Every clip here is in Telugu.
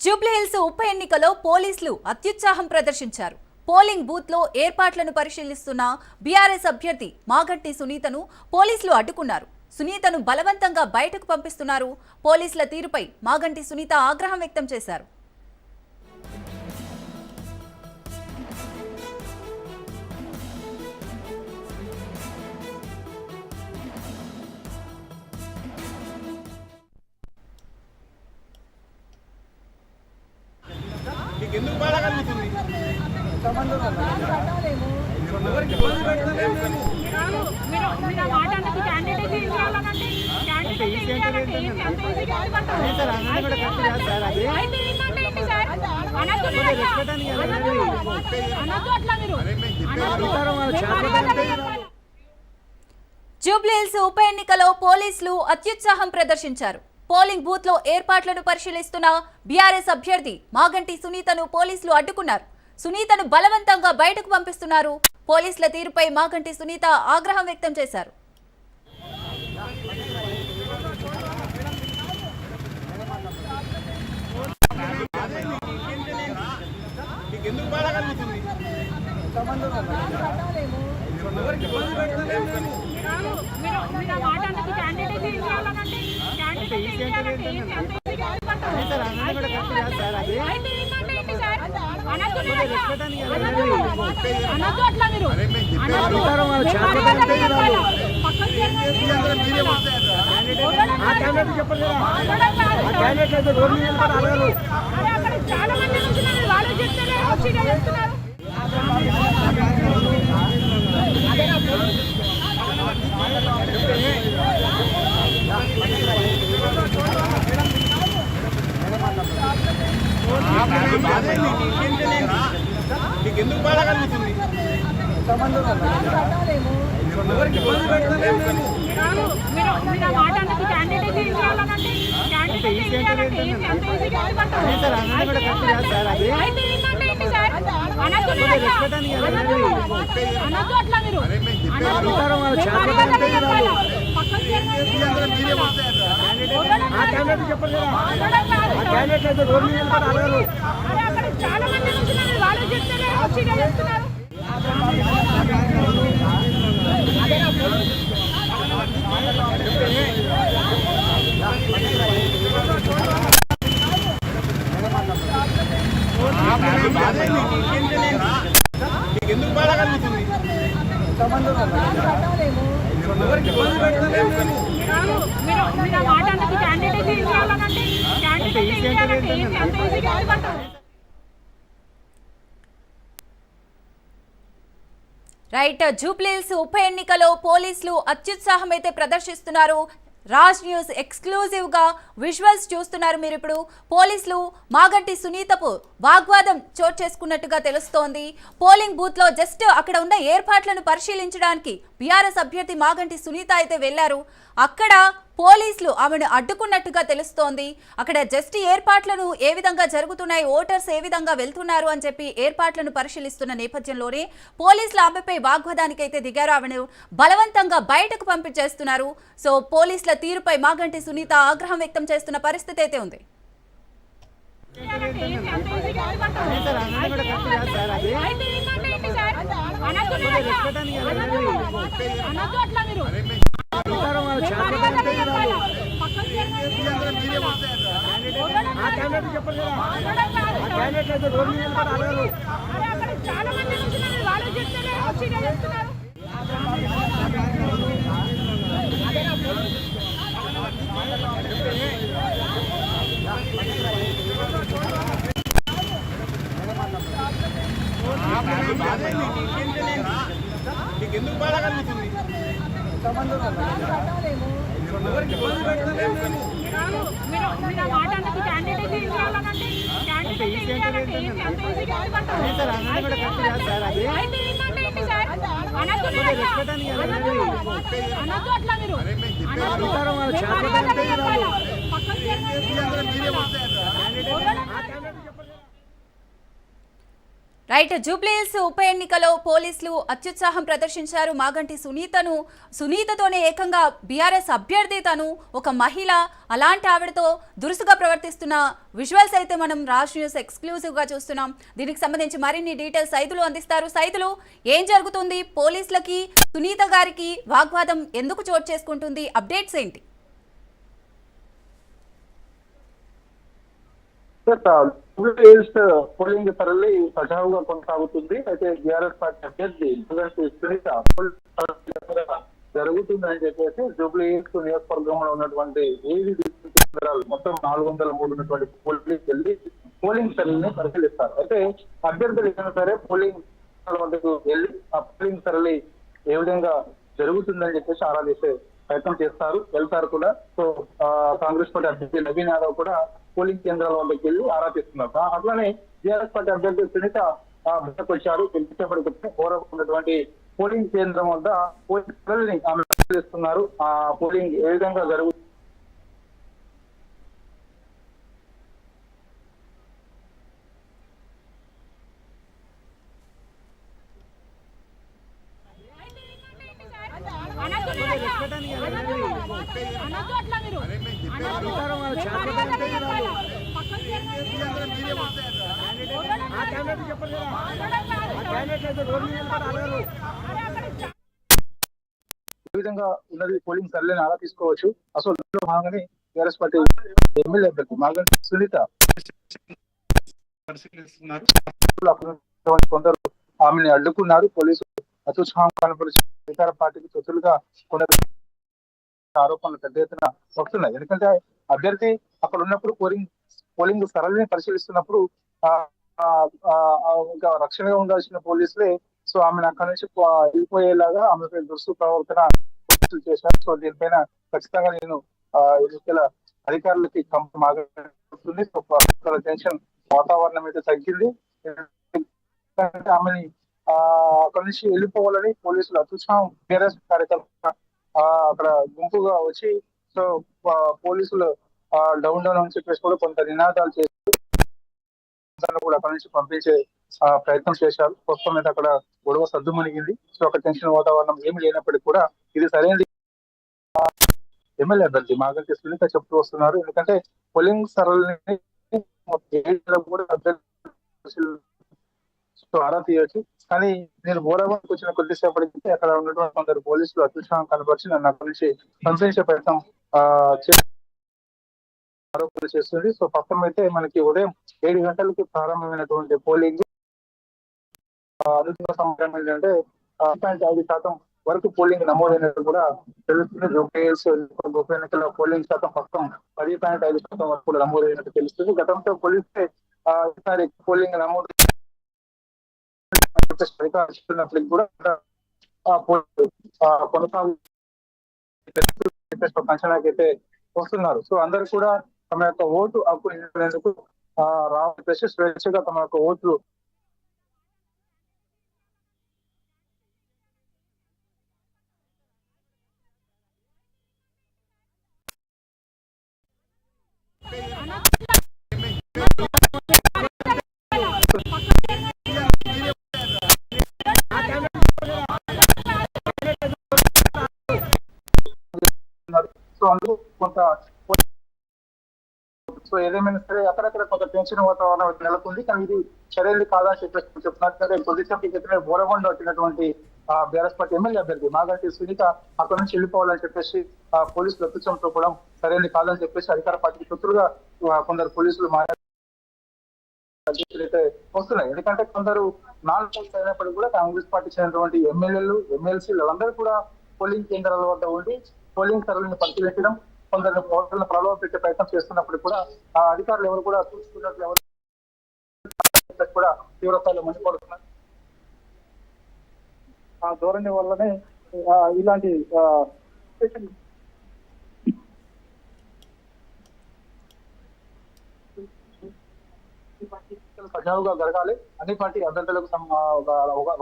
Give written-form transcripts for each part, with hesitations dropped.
జూబ్లీహిల్స్ ఉప ఎన్నికలో పోలీసులు అత్యుత్సాహం ప్రదర్శించారు. పోలింగ్ బూత్ లో ఏర్పాట్లను పరిశీలిస్తున్న బీఆర్ఎస్ అభ్యర్థి మాగంటి సునీతను పోలీసులు అడ్డుకున్నారు. సునీతను బలవంతంగా బయటకు పంపిస్తున్నారు. పోలీసుల తీరుపై మాగంటి సునీత ఆగ్రహం వ్యక్తం చేశారు. ఎందుకు బాధ కలుగుతుంది? జూబ్లీహిల్స్ ఉప ఎన్నికలో పోలీసులు అత్యుత్సాహం ప్రదర్శించారు. పోలింగ్ బూత్ లో ఏర్పాట్లను పరిశీలిస్తున్న బీఆర్ఎస్ అభ్యర్థి మాగంటి సునీతను పోలీసులు అడ్డుకున్నారు. సునీతను బలవంతంగా బయటకు పంపిస్తున్నారు. పోలీసుల తీరుపై మాగంటి సునీత ఆగ్రహం వ్యక్తం చేశారు. ఎందుకు బాధ కలుగుతుంది? చాలా మంది వాళ్ళు చెప్తున్నారు. ఎందుకు బాధ కలుగుతుంది? చాలా మంది వాళ్ళు చెప్తున్నారు. ఎందుకు బాధ కలుగుతుంది? రైట్, జూబ్లీహిల్స్ ఉప ఎన్నికలో పోలీసులు అత్యుత్సాహం అయితే ప్రదర్శిస్తున్నారు. రాజ్ న్యూస్ ఎక్స్క్లూజివ్ గా విజువల్స్ చూస్తున్నారు మీరు. ఇప్పుడు పోలీసులు మాగంటి సునీతపు వాగ్వాదం చోటు చేసుకున్నట్టుగా తెలుస్తోంది. పోలింగ్ బూత్ లో జస్ట్ అక్కడ ఉన్న ఏర్పాట్లను పరిశీలించడానికి బీఆర్ఎస్ అభ్యర్థి మాగంటి సునీత అయితే వెళ్లారు. అక్కడ పోలీసులు ఆమెను అడ్డుకున్నట్టుగా తెలుస్తోంది. అక్కడ జస్ట్ ఏర్పాట్లను ఏ విధంగా జరుగుతున్నాయి, ఓటర్స్ ఏ విధంగా వెళ్తున్నారు అని చెప్పి ఏర్పాట్లను పరిశీలిస్తున్న నేపథ్యంలోనే పోలీసులు ఆమెపై వాగ్వాదానికి అయితే దిగారు. ఆమెను బలవంతంగా బయటకు పంపించేస్తున్నారు. సో పోలీసుల తీరుపై మాగంటి సునీత ఆగ్రహం వ్యక్తం చేస్తున్న పరిస్థితి అయితే ఉంది. చాలా మంది వాళ్ళు చెప్తున్నారు. ఎందుకు బాధ కలుగుతుంది? రైట్ జూబ్లీహిల్స్ ఉప ఎన్నికలో పోలీసులు అత్యుత్సాహం ప్రదర్శించారు. మాగంటి సునీతతోనే ఏకంగా బీఆర్ఎస్ అభ్యర్థి తను ఒక మహిళ, అలాంటి ఆవిడతో దురుసుగా ప్రవర్తిస్తున్న విజువల్స్ అయితే మనం రాజ్ న్యూస్ ఎక్స్క్లూజివ్ గా చూస్తున్నాం. దీనికి సంబంధించి మరిన్ని డీటెయిల్స్ సైదులు అందిస్తారు. సైదులు, ఏం జరుగుతుంది? పోలీసులకి సునీత గారికి వాగ్వాదం ఎందుకు చోటు చేసుకుంటుంది? అప్డేట్స్ ఏంటి? పోలింగ్ సరళి సజావుగా కొనసాగుతుంది. అయితే బీఆర్ఎస్ పార్టీ అభ్యర్థి సునీత జరుగుతుందని చెప్పేసి జూబ్లీహిల్స్ నియోజకవర్గంలో ఉన్నటువంటి ఏది కేంద్రాలు మొత్తం 403 ఉన్నటువంటి పోలింగ్ వెళ్ళి పోలింగ్ సరళిని పరిశీలిస్తారు. అయితే అభ్యర్థులు ఏమైనా సరే పోలింగ్ వద్దకు వెళ్ళి ఆ పోలింగ్ సరళి ఏ విధంగా జరుగుతుందని చెప్పేసి ఆరా చేసే ప్రయత్నం చేస్తారు, వెళ్తారు కూడా. సో కాంగ్రెస్ పార్టీ అభ్యర్థి నవీన్ యాదవ్ కూడా పోలింగ్ కేంద్రాల వద్దకు వెళ్ళి ఆరా తీస్తున్నారు. అట్లానే టీఆర్ఎస్ పార్టీ అభ్యర్థి సునీత బయటకు వచ్చారు. గెలిచేపటికి ఉన్నటువంటి పోలింగ్ కేంద్రం వద్ద పోలింగ్ ఆమె చేస్తున్నారు. ఆ పోలింగ్ ఏ విధంగా జరుగుతుంది ఏ విధంగా ఉన్నది పోలింగ్ సరళిని ఆరా తీసుకోవచ్చు. అసలు అందులో భాగంగానే టీఆర్ఎస్ పార్టీ ఎమ్మెల్యే అభ్యర్థి మాగంటి సునీత పరిశీలిస్తున్నారు. కొందరు ఆమెను అడ్డుకున్నారు. పోలీసులు అత్యుత్సాహం కనపరిచి అధికార పార్టీకి తొత్తులుగా కొందరు ఆరోపణలు పెద్ద ఎత్తున వస్తున్నాయి. ఎందుకంటే అభ్యర్థి అక్కడ ఉన్నప్పుడు పోలింగ్ సరళిని పరిశీలిస్తున్నప్పుడు ఇంకా రక్షణగా ఉండాల్సిన పోలీసులే సో ఆమెను అక్కడి నుంచి వెళ్ళిపోయేలాగా ఆమెపై దురుసు ప్రవర్తన చేశారు. సో దీనిపైన ఖచ్చితంగా నేను ఎన్నికల అధికారులకి మాగుతుంది. టెన్షన్ వాతావరణం అయితే తగ్గింది. ఆమెని అక్కడి నుంచి వెళ్ళిపోవాలని పోలీసులు అత్యుత్సాహం టీఆర్ఎస్ కార్యకర్త అక్కడ గుంపుగా వచ్చి సో పోలీసులు డౌన్ డౌన్ అని చెప్పేసి కూడా కొంత నినాదాలు చేసి కూడా అక్కడి నుంచి పంపించే ప్రయత్నం చేశారు. ప్రస్తుతం అయితే అక్కడ గొడవ సద్దుమణిగింది. సో అక్కడ టెన్షన్ వాతావరణం ఏమి లేనప్పటికీ కూడా ఇది సరైనది ఎమ్మెల్యే అభ్యర్థి మాగంటి సునీత చెప్తూ వస్తున్నారు. ఎందుకంటే పోలింగ్ సరళిని కూడా ఆరా తీయవచ్చు. కానీ నేను బోరాబాద్కి వచ్చిన కొద్దిసేపటికి అక్కడ ఉన్నటువంటి కొందరు పోలీసులు అత్యుత్సాహం కనపరిచి నన్ను అక్కడి నుంచి పంపించే ప్రయత్నం ఆరోపణలు చేస్తుంది. సో ప్రస్తుతం అయితే మనకి ఉదయం 7 గంటలకి ప్రారంభమైనటువంటి పోలింగ్ అనుకున్న సమయం ఏంటంటే 5% వరకు పోలింగ్ నమోదైనట్టు కూడా తెలుస్తుంది. జూబ్లీహిల్స్ ఉప ఎన్నికల పోలింగ్ శాతం ప్రస్తుతం 10.5% వరకు కూడా నమోదైనట్టు తెలుస్తుంది. గతంతో పోలిస్తే ఈసారి పోలింగ్ నమోదు ఇస్తున్నప్పటికీ కూడా కొనసాగు అంచనాకైతే వస్తున్నారు. సో అందరు కూడా తమ యొక్క ఓటు హక్కు నింపేందుకు రావాల్సి స్వేచ్ఛగా తమ యొక్క ఓట్లు సో అందుకు కొంత సో ఏదేమైనా సరే అక్కడక్కడ కొంత టెన్షన్ వాతావరణం నెలకొంది. కానీ ఇది సరైనది కాదని చెప్పేసి చెప్తున్నారు. కొద్దిసేపు క్రితమే బోరగొండ వచ్చినటువంటి బీఆర్ఎస్ పార్టీ ఎమ్మెల్యే అభ్యర్థి మాగంటి సునీత అక్కడి నుంచి వెళ్ళిపోవాలని చెప్పేసి పోలీసులు అత్యుత్సవంతో కూడా సరైనది కాదని చెప్పేసి అధికార పార్టీకి తొత్తులుగా కొందరు పోలీసులు అయితే వస్తున్నాయి. ఎందుకంటే కొందరు నాన్ పోస్ట్ అయినప్పటికీ కూడా కాంగ్రెస్ పార్టీ చెందినటువంటి ఎమ్మెల్యేలు ఎమ్మెల్సీలు అందరూ కూడా పోలింగ్ కేంద్రాల వద్ద ఉండి పోలింగ్ సరళిని పరిశీలించడం, కొందరు ఓటర్లను ప్రలోభ పెట్టే ప్రయత్నం చేస్తున్నప్పుడు కూడా ఆ అధికారులు ఎవరు కూడా చూసుకున్నట్లు ఎవరు కూడా తీవ్రస్థాయిలో మండిపడుతున్నారు. ఆ ధోరణి వల్లనే ఇలాంటి సజావుగా జరగాలి, అన్ని పార్టీ అభ్యర్థులకు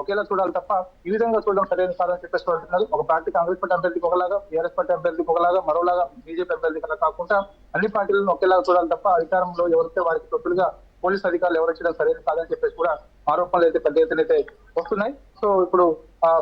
ఒకేలా చూడాలి తప్ప ఈ విధంగా చూడడం సరైన కాదని చెప్పేసి అంటున్నారు. ఒక పార్టీ కాంగ్రెస్ పార్టీ అభ్యర్థికి ఒకలాగా, టీఆర్ఎస్ పార్టీ అభ్యర్థికి ఒకలాగా, మరోలాగా బీజేపీ అభ్యర్థి కన్నా కాకుండా అన్ని పార్టీలను ఒకేలాగా చూడాలి తప్ప అధికారంలో ఎవరితే వారికి తొత్తులుగా పోలీసు అధికారులు ఎవరొచ్చినా సరైన కాదని చెప్పేసి కూడా ఆరోపణలు అయితే పెద్ద ఎత్తున అయితే వస్తున్నాయి. సో ఇప్పుడు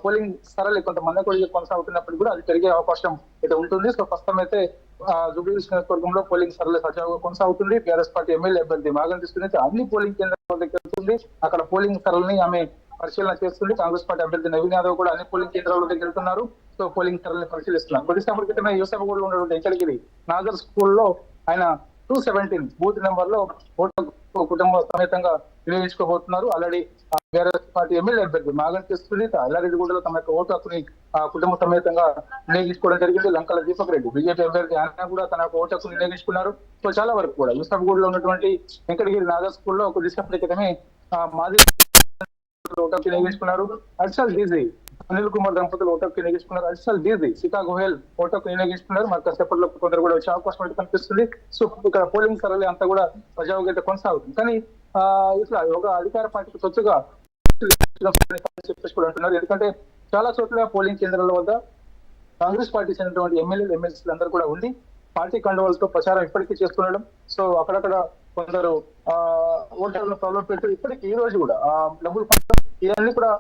పోలింగ్ సరళి కొంతమంది కూడా కొనసాగుతున్నప్పుడు కూడా అది పెరిగే అవకాశం అయితే ఉంటుంది. సో ప్రస్తుతం అయితే జూబ్లీహిల్స్ నియోజకవర్గంలో పోలింగ్ సరళి సజావుగా కొనసాగుతుంది. టీఆర్ఎస్ పార్టీ ఎమ్మెల్యే అభ్యర్థి మాగంటి సునీత అన్ని పోలింగ్ కేంద్రాల దగ్గరికి వెళ్తుంది. అక్కడ పోలింగ్ సరళిని ఆమె పరిశీలన చేస్తుంది. కాంగ్రెస్ పార్టీ అభ్యర్థి నవీన్ యాదవ్ కూడా అన్ని పోలింగ్ కేంద్రాల దగ్గరికి వెళ్తున్నారు. సో పోలింగ్ సరళిని పరిశీలిస్తున్నారు. కొద్దిసేపటి క్రితమే యూసఫ్గూడలో ఉన్నటువంటి వెంకటగిరి నాగర్ స్కూల్లో ఆయన 217 బూత్ నెంబర్ లో ఓటు కుటుంబ సమేతంగా వినియోగించుకోబోతున్నారు. ఆల్రెడీ బీఆర్ఎస్ పార్టీ ఎమ్మెల్యే అభ్యర్థి మాగంటి సునీత ఎల్లారెడ్డిగూడలో తమ యొక్క ఓటు హక్కుని కుటుంబ సమేతంగా వినియోగించుకోవడం జరిగింది. లంకల దీపక్ రెడ్డి బీజేపీ అభ్యర్థి ఆయన కూడా తన యొక్క ఓటు హక్కును వినియోగించుకున్నారు. సో చాలా వరకు కూడా యూసఫ్గూడలో ఉన్నటువంటి వెంకటగిరి నాగర్ స్కూల్లో కొద్దిసేపటి క్రితమే మాజీ ఓటు హక్కు వినియోగించుకున్నారు. అర్షల్ డీజీ అనిల్ కుమార్ దంపతులు ఓటు హక్కు వినియోగించుకున్నారు. అర్షల్ డీజీ సీతా గోయల్ ఓటు హక్కు వినియోగించుకున్నారు. మరి కాసేపట్లో కొందరు కూడా వచ్చే అవకాశం అయితే కనిపిస్తుంది. సో ఇక్కడ పోలింగ్ సరళి అంతా కూడా సజావుగా అయితే కొనసాగుతుంది. కానీ ఇట్లా ఒక అధికార పార్టీకి తొత్తుగా చెప్పేసి కూడా అంటున్నారు. ఎందుకంటే చాలా చోట్ల పోలింగ్ కేంద్రాల వద్ద కాంగ్రెస్ పార్టీ చెందినటువంటి ఎమ్మెల్యేలు ఎమ్మెల్సీలు అందరూ కూడా ఉండి పార్టీ కండువాలతో ప్రచారం ఇప్పటికీ చేస్తుండడం. సో అక్కడక్కడ కొందరు ఓటర్లను ప్రాబ్లం పెట్టి ఇప్పటికీ ఈ రోజు కూడా డబ్బులు ఇవన్నీ కూడా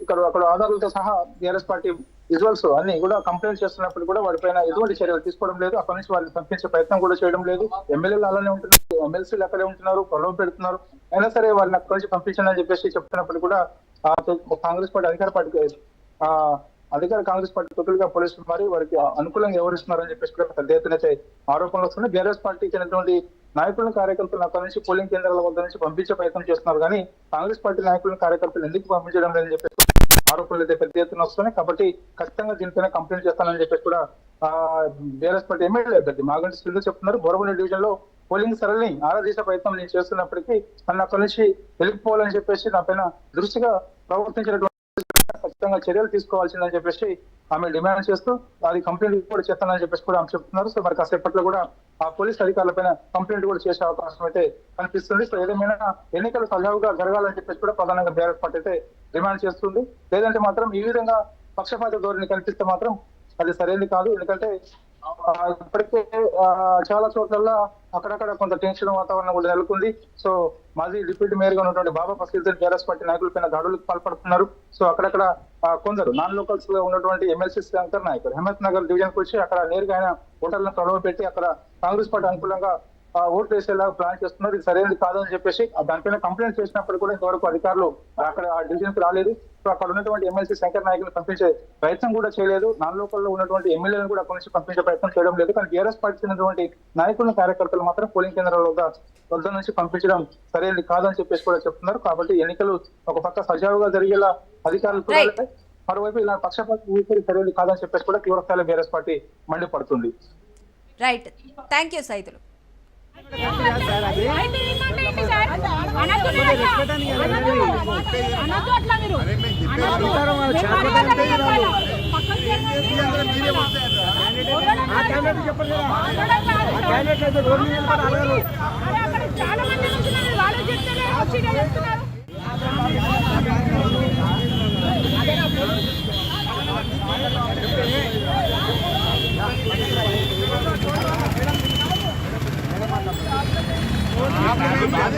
అక్కడ ఆధారాలతో సహా టీఆర్ఎస్ పార్టీ విజువల్స్ అన్ని కూడా కంప్లైంట్ చేస్తున్నప్పుడు కూడా వాటిపైన ఎటువంటి చర్యలు తీసుకోవడం లేదు. అక్కడి నుంచి వారిని పంపించే ప్రయత్నం కూడా చేయడం లేదు. ఎమ్మెల్యేలు అలానే ఉంటున్నారు, ఎమ్మెల్సీలు అక్కడే ఉంటున్నారు, ప్రలోభ పెడుతున్నారు. అయినా సరే వారిని అక్కడి నుంచి పంపించండి అని చెప్పేసి చెప్తున్నప్పుడు కూడా కాంగ్రెస్ పార్టీ అధికార కాంగ్రెస్ పార్టీ తొత్తులుగా పోలీసులు మరి వారికి అనుకూలంగా వ్యవహరిస్తున్నారని చెప్పేసి కూడా పెద్ద ఎత్తున ఆరోపణలు వస్తున్నాయి. బీఆర్ఎస్ పార్టీ చెందినటువంటి నాయకులను కార్యకర్తలు అక్కడి నుంచి పోలింగ్ కేంద్రాల వద్ద నుంచి పంపించే ప్రయత్నం చేస్తున్నారు. కానీ కాంగ్రెస్ పార్టీ నాయకులను కార్యకర్తలు ఎందుకు పంపించడం లేదని చెప్పేసి ఆరోపణలు అయితే పెద్ద ఎత్తున వస్తున్నాయి. కాబట్టి ఖచ్చితంగా దీనిపైన కంప్లైంట్ చేస్తానని చెప్పేసి కూడా బీఆర్ఎస్ పార్టీ ఎమ్మెల్యే అభ్యర్థి మాగంటి సునీత చెప్తున్నారు. బోరబండ డివిజన్ లో పోలింగ్ సరళిని ఆరాధీసే ప్రయత్నం నేను చేస్తున్నప్పటికీ నన్ను అక్కడి నుంచి వెళ్ళిపోవాలని చెప్పేసి నా పైన దృష్టిగా ప్రవర్తించినటువంటి ఖచ్చితంగా చర్యలు తీసుకోవాల్సిందని చెప్పేసి ఆమె డిమాండ్ చేస్తూ అది కంప్లైంట్ కూడా చేస్తానని చెప్పేసి కూడా ఆమె చెప్తున్నారు. సో మరి కాసేపట్లో కూడా ఆ పోలీస్ అధికారులపైన కంప్లైంట్ కూడా చేసే అవకాశం అయితే కనిపిస్తుంది. సో ఏదేమైనా ఎన్నికలు సజావుగా జరగాలని చెప్పేసి కూడా ప్రధానంగా బీఆర్ఎస్ పార్టీ అయితే డిమాండ్ చేస్తుంది. లేదంటే మాత్రం ఈ విధంగా పక్షపాత ధోరణి కనిపిస్తే మాత్రం అది సరైనది కాదు. ఎందుకంటే ఇప్పటికే చాలా చోట్ల అక్కడక్కడ కొంత టెన్షన్ వాతావరణం కూడా నెలకొంది. సో మాజీ డిప్యూటీ మేయర్ గా ఉన్నటువంటి బాబా ఫసీల్దీన్ టీఆర్ఎస్ పార్టీ నాయకులపైన దాడులకు పాల్పడుతున్నారు. సో అక్కడక్కడ కొందరు నాన్ లోకల్స్ లో ఉన్నటువంటి ఎమ్మెల్సీ శంకర్ నాయక్ హిమత్ నగర్ డివిజన్ కు వచ్చి అక్కడ నేరుగా ఆయన ఓటర్లను ప్రలోభ పెట్టి అక్కడ కాంగ్రెస్ పార్టీ అనుకూలంగా ఓట్లు వేసేలాగా ప్లాన్ చేస్తున్నారు. ఇది సరైనది కాదని చెప్పేసి దానిపైన కంప్లైంట్ చేసినప్పుడు కూడా ఇంతవరకు అధికారులు అక్కడ ఆ డివిజన్ కి రాలేదు. సో అక్కడ ఉన్నటువంటి ఎమ్మెల్సీ శంకర్ నాయకులు పంపించే ప్రయత్నం కూడా చేయలేదు. నాన్ లోకల్లో ఉన్నటువంటి ఎమ్మెల్యేలను కూడా అక్కడి నుంచి పంపించే ప్రయత్నం చేయడం లేదు. కానీ టీఆర్ఎస్ పార్టీ చెందినటువంటి నాయకులను కార్యకర్తలు మాత్రం పోలింగ్ కేంద్రాల వద్ద నుంచి పంపించడం సరైనది కాదని చెప్పేసి కూడా చెప్తున్నారు. కాబట్టి ఎన్నికలు ఒక పక్క సజావుగా జరిగేలా అధికారులు చూడాలంటే మరోవైపు ఇలా పక్షపాత సరైనది కాదని చెప్పేసి కూడా తీవ్రస్థాయిలో బీఆర్ఎస్ పార్టీ మండిపడుతుంది. Right, thank you Saidulu. చాలా మంది వాళ్ళు చెప్తారే చెప్తున్నారు. బాధ